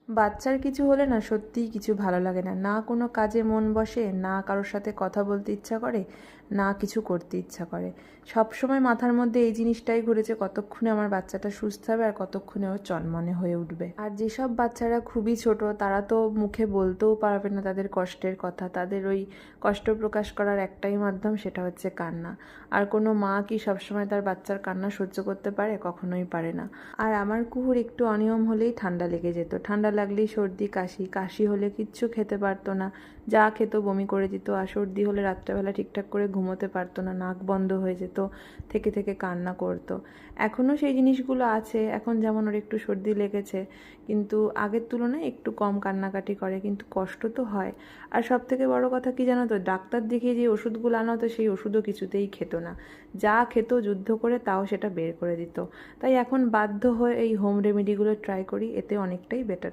বাচ্চার কিছু হলে না সত্যিই কিছু ভালো লাগে না, না কোনো কাজে মন বসে, না কারোর সাথে কথা বলতে ইচ্ছা করে, না কিছু করতে ইচ্ছা করে। সব সময় মাথার মধ্যে এই জিনিসটাই ঘুরেছে, কতক্ষণে আমার বাচ্চাটা সুস্থ হবে আর কতক্ষণে ও চনমনে হয়ে উঠবে। আর যেসব বাচ্চারা খুবই ছোট তারা তো মুখে বলতেও পারবে না তাদের কষ্টের কথা, তাদের ওই কষ্ট প্রকাশ করার একটাই মাধ্যম, সেটা হচ্ছে কান্না। আর কোনো মা কি সবসময় তার বাচ্চার কান্না সহ্য করতে পারে? কখনোই পারে না। আর আমার কুহুর একটু অনিয়ম হলেই ঠান্ডা লেগে যেত, ঠান্ডা লাগলেই সর্দি কাশি, কাশি হলে কিচ্ছু খেতে পারতো না, যা খেত বমি করে দিত। আর সর্দি হলে রাত্রেবেলা ঠিকঠাক করে ঘুমোতে পারতো না, নাক বন্ধ হয়ে যেত, থেকে থেকে কান্না করতো। এখনও সেই জিনিসগুলো আছে, এখন যেমন ওর একটু সর্দি লেগেছে, কিন্তু আগের তুলনায় একটু কম কান্নাকাটি করে, কিন্তু কষ্ট তো হয়। আর সব থেকে বড় কথা কি জানো তো, ডাক্তার দেখিয়ে যে ওষুধগুলো আনা হতো সেই ওষুধও কিছুতেই খেত না, যা খেত যুদ্ধ করে তাও সেটা বের করে দিত। তাই এখন বাধ্য হয়ে এই হোম রেমেডিগুলো ট্রাই করি, এতে অনেকটাই বেটার।